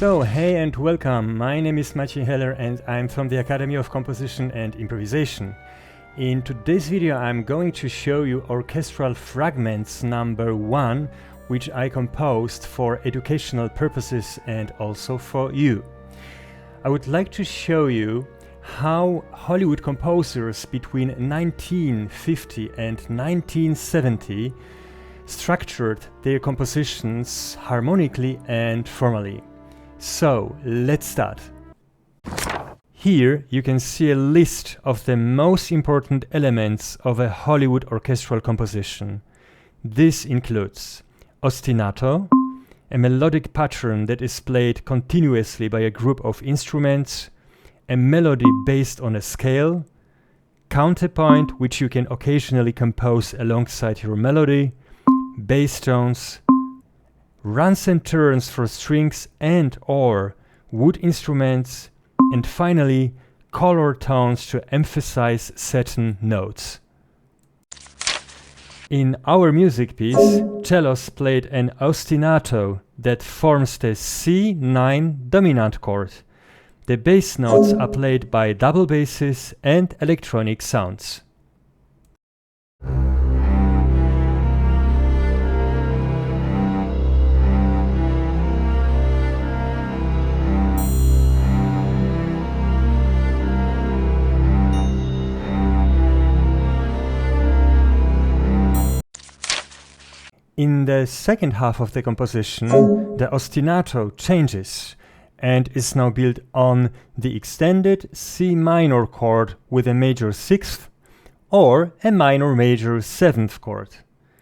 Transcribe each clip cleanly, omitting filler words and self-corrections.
So, hey and welcome. My name is Maciej Heller and I'm from the Academy of Composition and Improvisation. In today's video I'm going to show you Orchestral Fragments No.1, which I composed for educational purposes and also for you. I would like to show you how Hollywood composers between 1950 and 1970 structured their compositions harmonically and formally. So, let's start. Here you can see a list of the most important elements of a Hollywood orchestral composition. This includes ostinato, a melodic pattern that is played continuously by a group of instruments, a melody based on a scale, counterpoint, which you can occasionally compose alongside your melody, bass tones, runs and turns for strings and or wood instruments, and finally color tones to emphasize certain notes. In our music piece, cellos played an ostinato that forms the C9 dominant chord. The bass notes are played by double basses and electronic sounds. In the second half of the composition, the ostinato changes and is now built on the extended C minor chord with a major sixth or a minor major seventh chord.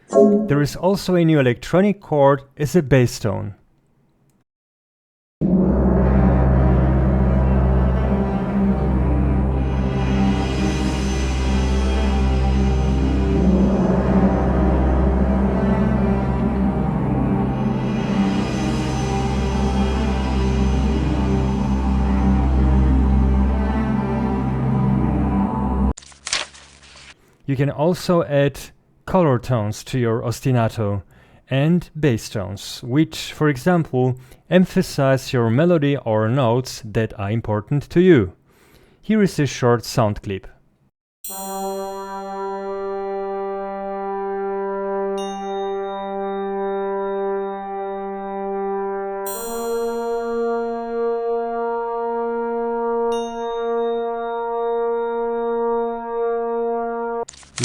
There is also a new electronic chord as a bass tone. You can also add color tones to your ostinato and bass tones, which, for example, emphasize your melody or notes that are important to you. Here is a short sound clip.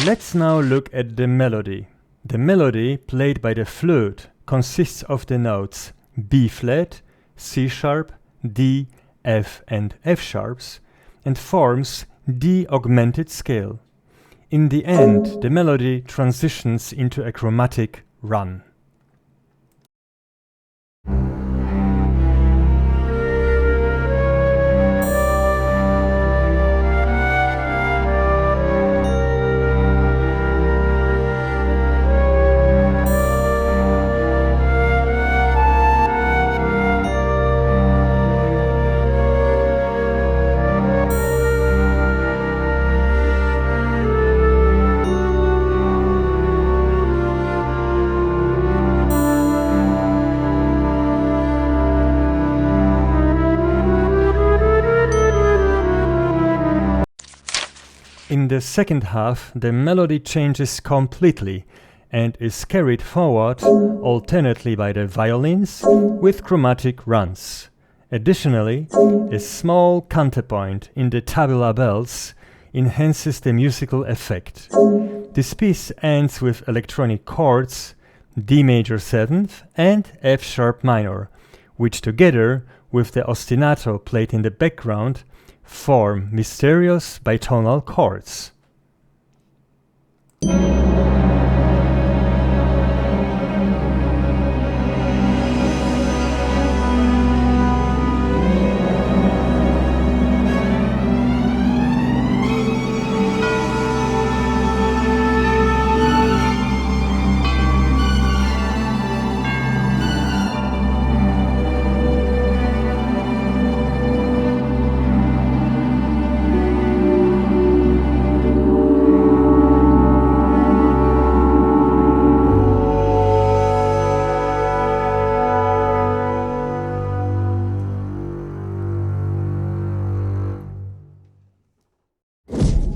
Let's now look at the melody. The melody, played by the flute, consists of the notes B flat, C sharp, D, F and F sharps, and forms the augmented scale. In the end, the melody transitions into a chromatic run. In the second half, the melody changes completely and is carried forward alternately by the violins with chromatic runs. Additionally, a small counterpoint in the tabula bells enhances the musical effect. This piece ends with electronic chords D major 7th and F sharp minor, which together with the ostinato played in the background form mysterious bitonal chords.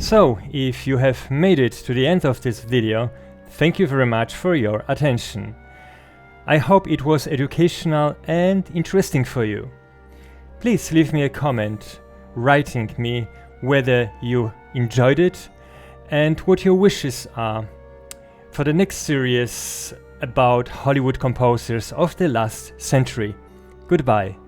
So, if you have made it to the end of this video, thank you very much for your attention. I hope it was educational and interesting for you. Please leave me a comment, writing me whether you enjoyed it and what your wishes are for the next series about Hollywood composers of the last century. Goodbye.